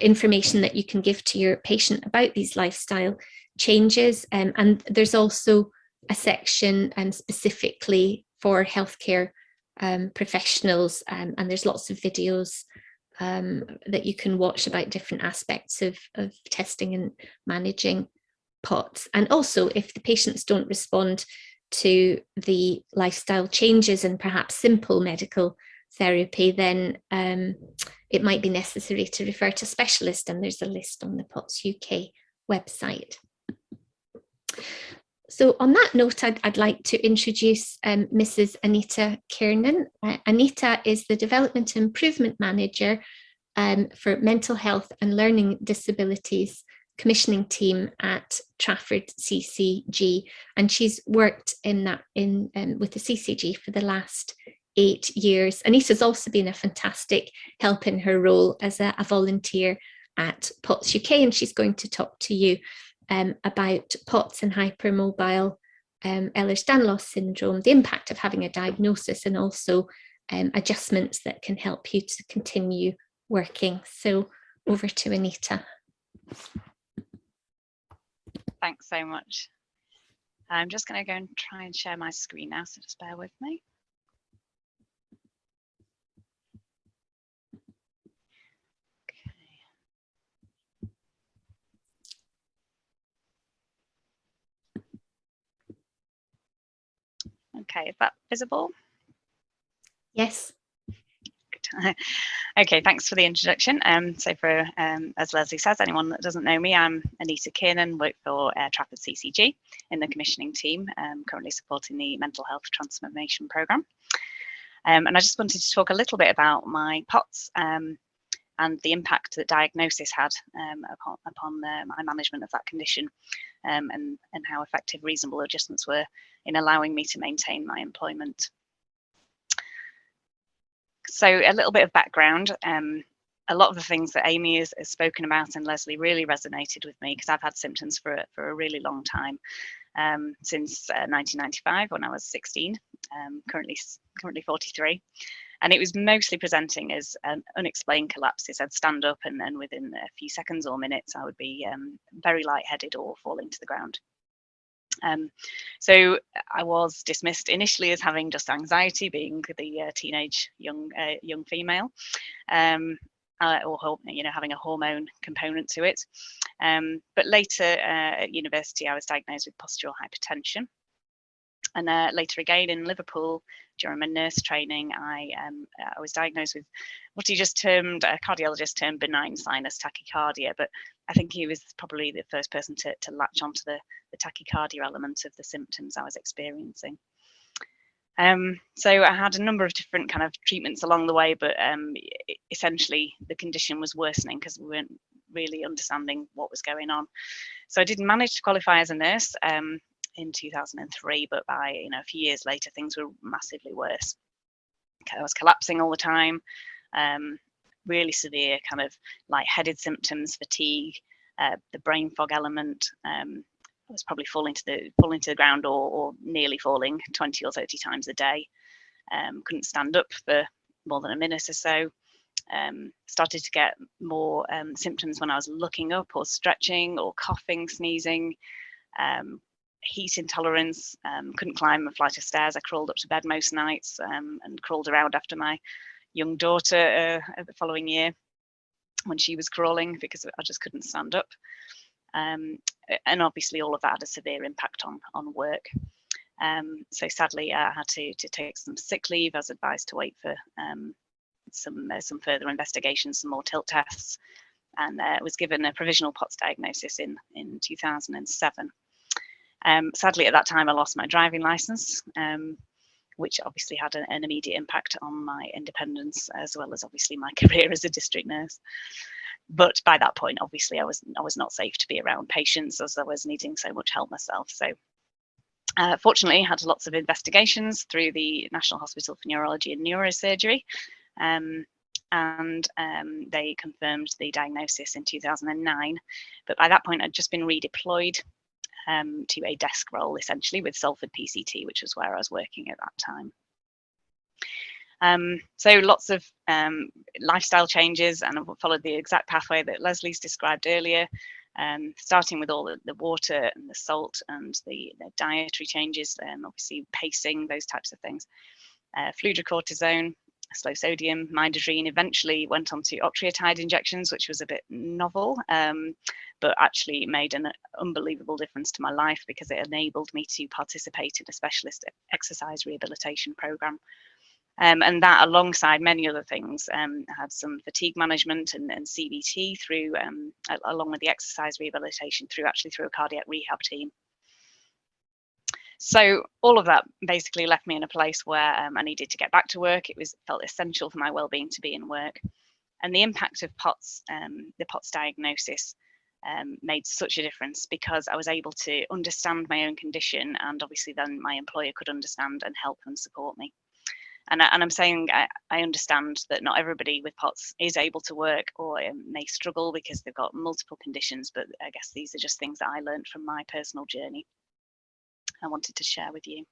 information that you can give to your patient about these lifestyle changes, and there's also a section specifically for healthcare professionals, and there's lots of videos that you can watch about different aspects of testing and managing PoTS. And also, if the patients don't respond to the lifestyle changes and perhaps simple medical therapy, then it might be necessary to refer to a specialist, and there's a list on the PoTS UK website. So on that note, I'd like to introduce Mrs. Anita Kiernan. Anita is the Development Improvement Manager for mental health and learning disabilities commissioning team at Trafford CCG, and she's worked in that with the CCG for the last 8 years. Anita's also been a fantastic help in her role as a volunteer at PoTS UK, and she's going to talk to you about PoTS and hypermobile Ehlers-Danlos syndrome, the impact of having a diagnosis, and also adjustments that can help you to continue working. So over to Anita. Thanks so much. I'm just going to go and try and share my screen now, so just bear with me. Okay, is that visible? Yes. Good. Okay, thanks for the introduction. So for, as Leslie says, anyone that doesn't know me, I'm Anita Kiernan, work for Trafford CCG in the commissioning team, currently supporting the mental health transformation programme. And I just wanted to talk a little bit about my PoTS and the impact that diagnosis had upon my management of that condition, and how effective reasonable adjustments were in allowing me to maintain my employment. So a little bit of background. A lot of the things that Amy has spoken about and Leslie really resonated with me, because I've had symptoms for a really long time, since 1995 when I was 16, currently 43. And it was mostly presenting as unexplained collapses. I'd stand up and then within a few seconds or minutes, I would be very lightheaded or falling to the ground. So I was dismissed initially as having just anxiety, being the teenage young female, or having a hormone component to it. But later at university, I was diagnosed with postural hypertension. And later again in Liverpool, during my nurse training, I was diagnosed with what he just termed, a cardiologist termed, benign sinus tachycardia. But I think he was probably the first person to latch onto the tachycardia element of the symptoms I was experiencing. So I had a number of different kind of treatments along the way, but essentially the condition was worsening because we weren't really understanding what was going on. So I didn't manage to qualify as a nurse in 2003, but by a few years later, things were massively worse. I was collapsing all the time, really severe kind of lightheaded symptoms, fatigue, the brain fog element. I was probably falling to the ground or nearly falling 20 or 30 times a day. Couldn't stand up for more than a minute or so. Started to get more symptoms when I was looking up or stretching or coughing, sneezing. Heat intolerance, couldn't climb a flight of stairs. I crawled up to bed most nights and crawled around after my young daughter the following year when she was crawling because I just couldn't stand up. And obviously all of that had a severe impact on work. So sadly I had to take some sick leave. I was advised to wait for some further investigations, some more tilt tests, and was given a provisional PoTS diagnosis in 2007. Sadly, at that time, I lost my driving license, which obviously had an immediate impact on my independence, as well as obviously my career as a district nurse. But by that point, obviously, I was not safe to be around patients as I was needing so much help myself. So fortunately, I had lots of investigations through the National Hospital for Neurology and Neurosurgery, and they confirmed the diagnosis in 2009. But by that point, I'd just been redeployed to a desk role, essentially, with Salford PCT, which was where I was working at that time. So lots of lifestyle changes, and I followed the exact pathway that Leslie's described earlier, starting with all the water and the salt and the dietary changes, and obviously pacing, those types of things. Fludrocortisone, slow sodium, midodrine, eventually went on to octreotide injections, which was a bit novel, but actually made an unbelievable difference to my life because it enabled me to participate in a specialist exercise rehabilitation program. And that, alongside many other things, had some fatigue management and CBT through, along with the exercise rehabilitation through a cardiac rehab team. So all of that basically left me in a place where I needed to get back to work. It felt essential for my well-being to be in work. And the impact of PoTS, the PoTS diagnosis, made such a difference, because I was able to understand my own condition, and obviously then my employer could understand and help and support me. And I'm saying I understand that not everybody with PoTS is able to work, or may struggle because they've got multiple conditions, but I guess these are just things that I learned from my personal journey I wanted to share with you.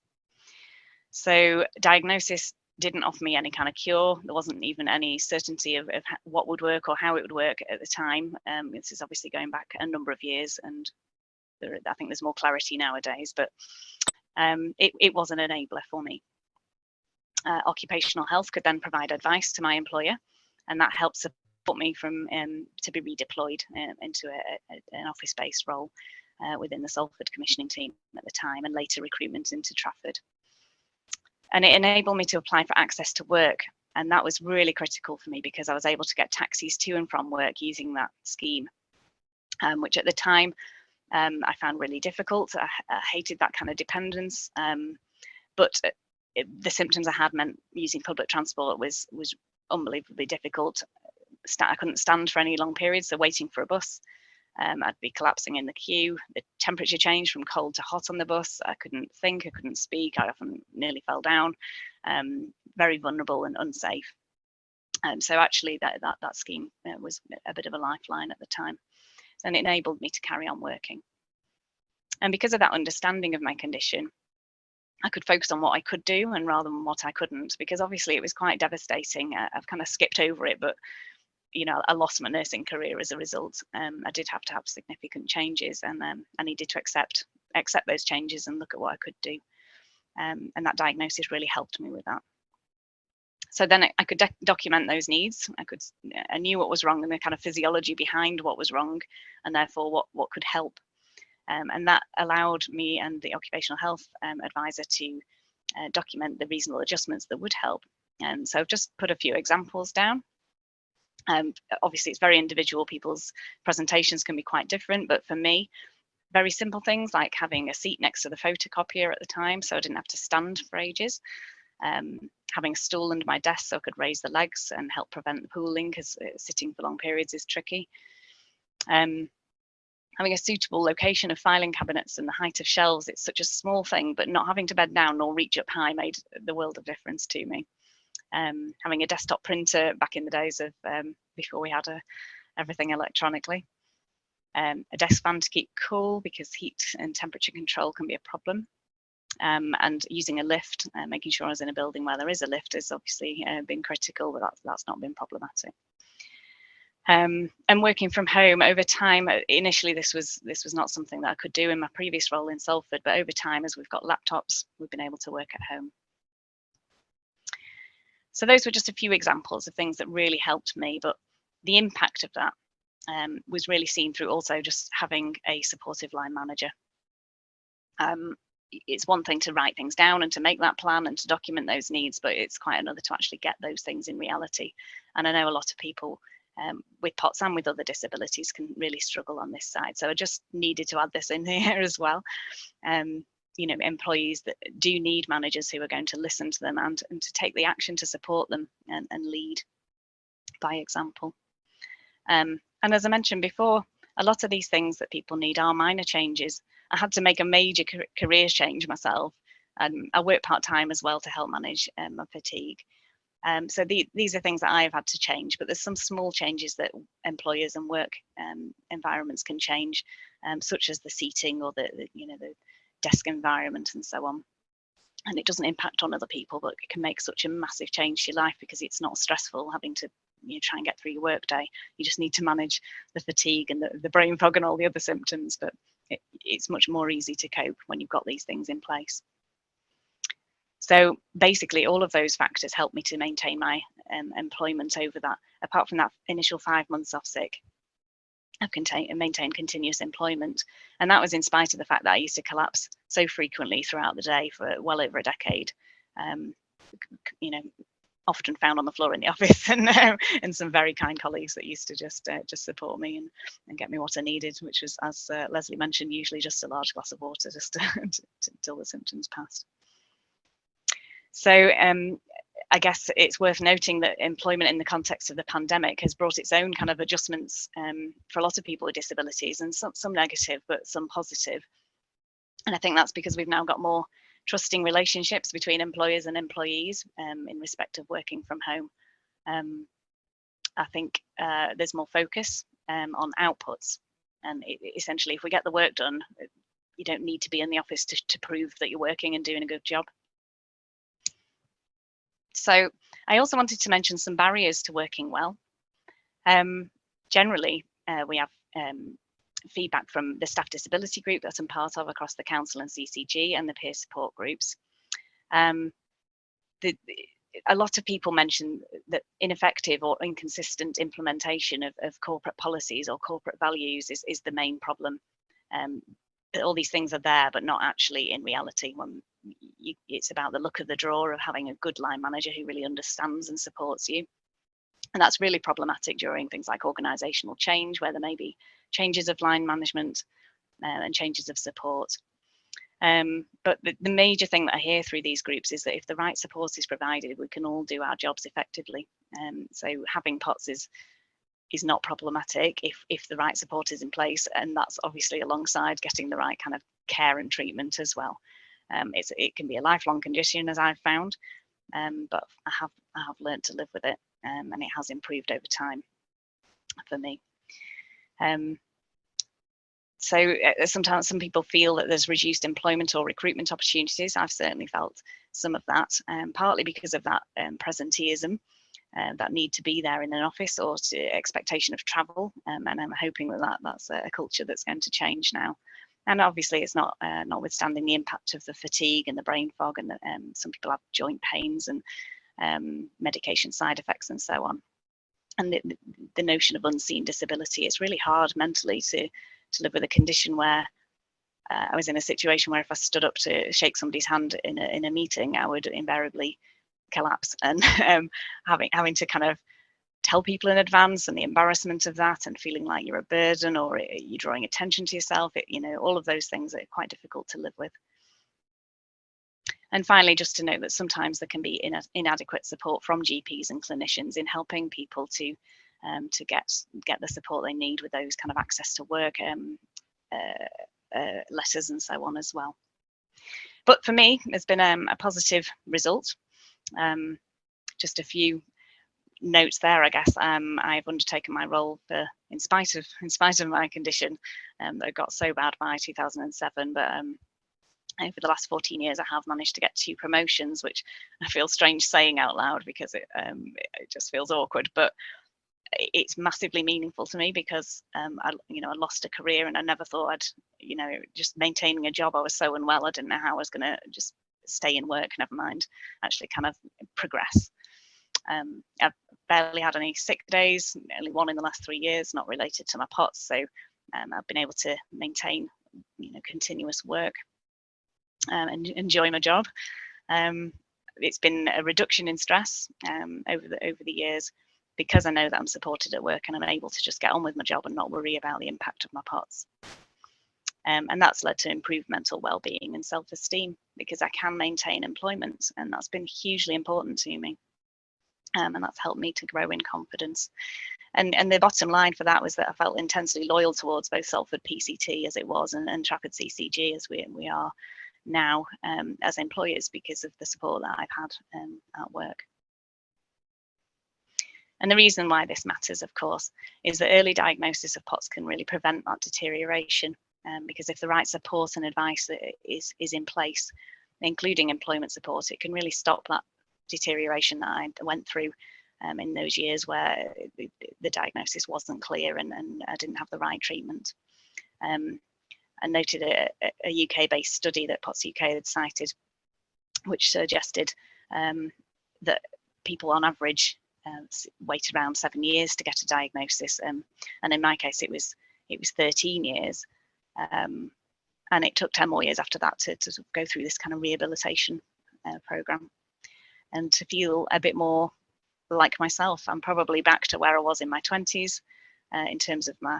So diagnosis didn't offer me any kind of cure. There wasn't even any certainty of what would work or how it would work at the time. This is obviously going back a number of years, and I think there's more clarity nowadays, but it was an enabler for me. Occupational health could then provide advice to my employer, and that helped support me from to be redeployed into an office-based role within the Salford commissioning team at the time, and later recruitment into Trafford. And it enabled me to apply for access to work, and that was really critical for me, because I was able to get taxis to and from work using that scheme, which at the time I found really difficult. I hated that kind of dependence, but the symptoms I had meant using public transport was unbelievably difficult. I couldn't stand for any long periods, so waiting for a bus, I'd be collapsing in the queue. The temperature changed from cold to hot on the bus. I couldn't think, I couldn't speak. I often nearly fell down. Very vulnerable and unsafe. So actually that scheme was a bit of a lifeline at the time, and it enabled me to carry on working. And because of that understanding of my condition, I could focus on what I could do, and rather than what I couldn't, because obviously it was quite devastating. I've kind of skipped over it, but you know, I lost my nursing career as a result. I did have to have significant changes, and I needed to accept those changes and look at what I could do. And that diagnosis really helped me with that. So then I could document those needs. I knew what was wrong and the kind of physiology behind what was wrong, and therefore what could help. And that allowed me and the occupational health advisor to document the reasonable adjustments that would help. And so I've just put a few examples down. Obviously, it's very individual. People's presentations can be quite different, but for me, very simple things like having a seat next to the photocopier at the time, so I didn't have to stand for ages. Having a stool under my desk so I could raise the legs and help prevent the pooling, because sitting for long periods is tricky. Having a suitable location of filing cabinets and the height of shelves, it's such a small thing, but not having to bed down or reach up high made the world of difference to me. Having a desktop printer back in the days of before we had everything electronically. A desk fan to keep cool, because heat and temperature control can be a problem. And using a lift, making sure I was in a building where there is a lift has obviously been critical, but that's not been problematic. And working from home over time, initially this was not something that I could do in my previous role in Salford, but over time, as we've got laptops, we've been able to work at home. So those were just a few examples of things that really helped me, but the impact of that was really seen through also just having a supportive line manager. It's one thing to write things down and to make that plan and to document those needs, but it's quite another to actually get those things in reality. And I know a lot of people with PoTS and with other disabilities can really struggle on this side. So I just needed to add this in here as well. You know, employees that do need managers who are going to listen to them and to take the action to support them and lead by example. And as I mentioned before, a lot of these things that people need are minor changes. I had to make a major career change myself. I work part-time as well to help manage my fatigue. So these are things that I've had to change, but there's some small changes that employers and work environments can change, such as the seating or the desk environment and so on. And it doesn't impact on other people, but it can make such a massive change to your life, because it's not stressful having to try and get through your work day. You just need to manage the fatigue and the brain fog and all the other symptoms, but it's much more easy to cope when you've got these things in place. So basically all of those factors helped me to maintain my employment over that. Apart from that initial 5 months off sick, I've maintained continuous employment, and that was in spite of the fact that I used to collapse so frequently throughout the day for well over a decade. Often found on the floor in the office, and some very kind colleagues that used to just support me and get me what I needed, which was, as Leslie mentioned, usually just a large glass of water just till the symptoms passed. So I guess it's worth noting that employment in the context of the pandemic has brought its own kind of adjustments for a lot of people with disabilities, and some negative, but some positive. And I think that's because we've now got more trusting relationships between employers and employees in respect of working from home. I think there's more focus on outputs, and essentially if we get the work done, you don't need to be in the office to prove that you're working and doing a good job. So I also wanted to mention some barriers to working well. Generally, we have feedback from the staff disability group that I'm part of across the council and CCG, and the peer support groups. A lot of people mention that ineffective or inconsistent implementation of corporate policies or corporate values is the main problem. All these things are there, but not actually in reality. It's about the look of the drawer of having a good line manager who really understands and supports you. And that's really problematic during things like organisational change, where there may be changes of line management and changes of support. But the major thing that I hear through these groups is that if the right support is provided, we can all do our jobs effectively. So having PoTS is not problematic if the right support is in place, and that's obviously alongside getting the right kind of care and treatment as well. It can be a lifelong condition, as I've found, but I have learned to live with it, and it has improved over time for me. So sometimes some people feel that there's reduced employment or recruitment opportunities. I've certainly felt some of that, partly because of that presenteeism, that need to be there in an office, or to expectation of travel, and I'm hoping that's a culture that's going to change now. And obviously it's not notwithstanding the impact of the fatigue and the brain fog, and some people have joint pains and medication side effects and so on. And the notion of unseen disability, it's really hard mentally to live with a condition where I was in a situation where if I stood up to shake somebody's hand in a meeting, I would invariably collapse, and having to kind of tell people in advance, and the embarrassment of that, and feeling like you're a burden or you're drawing attention to yourself, all of those things are quite difficult to live with. And finally, just to note that sometimes there can be inadequate support from GPs and clinicians in helping people to get the support they need with those kind of access to work letters and so on as well. But for me, there's been a positive result. Just a few notes there, I guess. I've undertaken my role in spite of my condition that got so bad by 2007, but over the last 14 years I have managed to get 2 promotions, which I feel strange saying out loud because it just feels awkward, but it's massively meaningful to me because I lost a career, and I never thought I'd just maintaining a job. I was so unwell, I didn't know how I was going to just stay in work, never mind actually kind of progress. I've barely had any sick days, only 1 in the last 3 years, not related to my PoTS. So I've been able to maintain, continuous work and enjoy my job. It's been a reduction in stress over the years, because I know that I'm supported at work and I'm able to just get on with my job and not worry about the impact of my PoTS. And that's led to improved mental well-being and self-esteem, because I can maintain employment, and that's been hugely important to me. And that's helped me to grow in confidence. And the bottom line for that was that I felt intensely loyal towards both Salford PCT as it was and Trafford CCG as we are now as employers, because of the support that I've had at work. And the reason why this matters, of course, is that early diagnosis of PoTS can really prevent that deterioration, because if the right support and advice is in place, including employment support, it can really stop that deterioration that I went through in those years where the diagnosis wasn't clear and I didn't have the right treatment. I noted a UK-based study that PoTS UK had cited, which suggested that people on average wait around 7 years to get a diagnosis, and in my case it was 13 years, and it took 10 more years after that to go through this kind of rehabilitation program, and to feel a bit more like myself. I'm probably back to where I was in my 20s in terms of my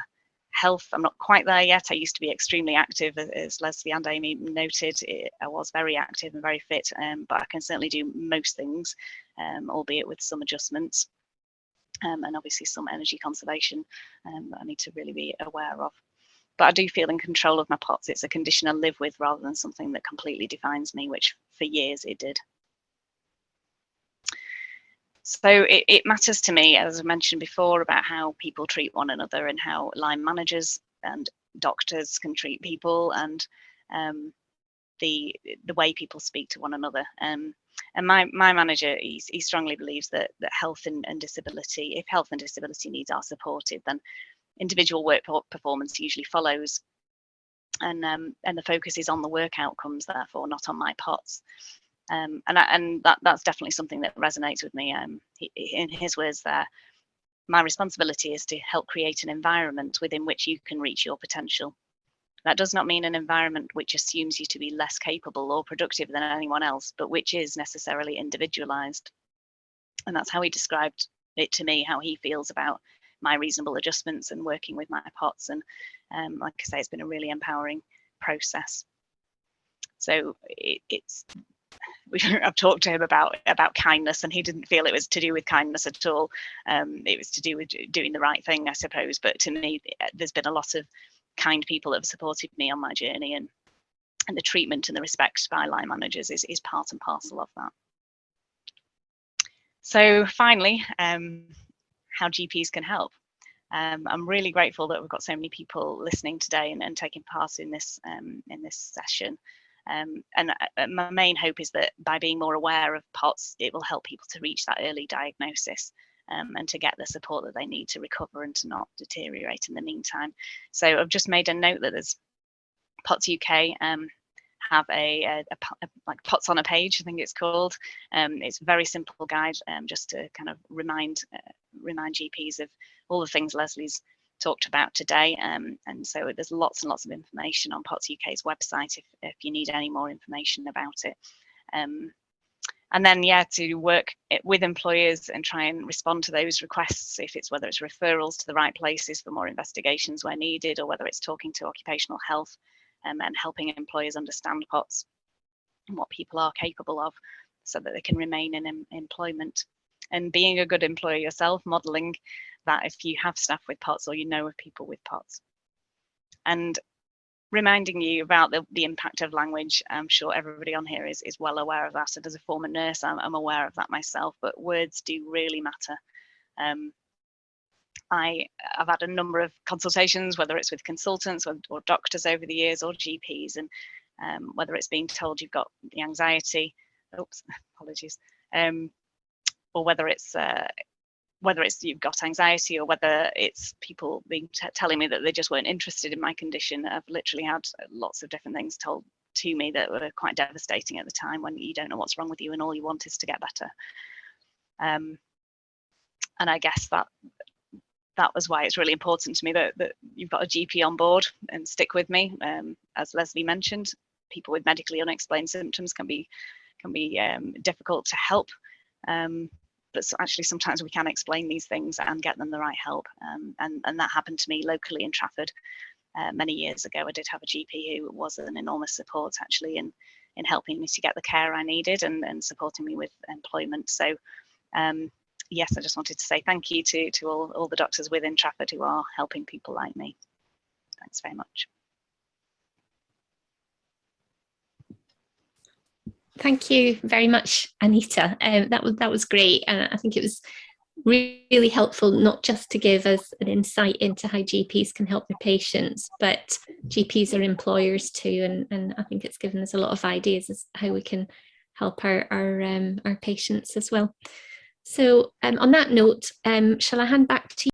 health. I'm not quite there yet. I used to be extremely active, as Leslie and Amy noted. I was very active and very fit, but I can certainly do most things albeit with some adjustments, and obviously some energy conservation that I need to really be aware of. But I do feel in control of my PoTS. It's a condition I live with rather than something that completely defines me, which for years it did. So it matters to me, as I mentioned before, about how people treat one another and how line managers and doctors can treat people, and the way people speak to one another. And my manager, he strongly believes that health and disability, if health and disability needs are supported, then individual work performance usually follows, and the focus is on the work outcomes, therefore not on my PoTS. And that's definitely something that resonates with me. In his words there, my responsibility is to help create an environment within which you can reach your potential. That does not mean an environment which assumes you to be less capable or productive than anyone else, but which is necessarily individualized. And that's how he described it to me, how he feels about my reasonable adjustments and working with my PoTS. And like I say, it's been a really empowering process. So I've talked to him about kindness, and he didn't feel it was to do with kindness at all. It was to do with doing the right thing, I suppose. But to me, there's been a lot of kind people that have supported me on my journey, and the treatment and the respect by line managers is part and parcel of that. So finally, how GPs can help. I'm really grateful that we've got so many people listening today and taking part in this session. And my main hope is that by being more aware of PoTS, it will help people to reach that early diagnosis and to get the support that they need to recover and to not deteriorate in the meantime. So I've just made a note that there's PoTS UK have a like PoTS on a page, I think it's called. It's a very simple guide just to kind of remind GPs of all the things Leslie's talked about today, and so there's lots and lots of information on PoTS UK's website if you need any more information about it. And then to work with employers and try and respond to those requests, whether it's referrals to the right places for more investigations where needed, or whether it's talking to occupational health and helping employers understand PoTS and what people are capable of so that they can remain in employment. And being a good employer yourself, modelling that if you have staff with PoTS or you know of people with PoTS. And reminding you about the impact of language. I'm sure everybody on here is well aware of that. And as a former nurse, I'm aware of that myself, but words do really matter. I've had a number of consultations, whether it's with consultants or doctors over the years, or GPs, and whether it's being told you've got the anxiety, apologies, or whether it's you've got anxiety, or whether it's people being telling me that they just weren't interested in my condition. I've literally had lots of different things told to me that were quite devastating at the time, when you don't know what's wrong with you and all you want is to get better. And I guess that was why it's really important to me that you've got a GP on board and stick with me. As Leslie mentioned, people with medically unexplained symptoms can be difficult to help. But actually sometimes we can explain these things and get them the right help. And that happened to me locally in Trafford many years ago. I did have a GP who was an enormous support actually in helping me to get the care I needed and supporting me with employment. So yes, I just wanted to say thank you to all the doctors within Trafford who are helping people like me. Thanks very much. Thank you very much, Anita. That was great, and I think it was really helpful, not just to give us an insight into how GPs can help their patients, but GPs are employers too, and I think it's given us a lot of ideas as how we can help our patients as well. So on that note, shall I hand back to you?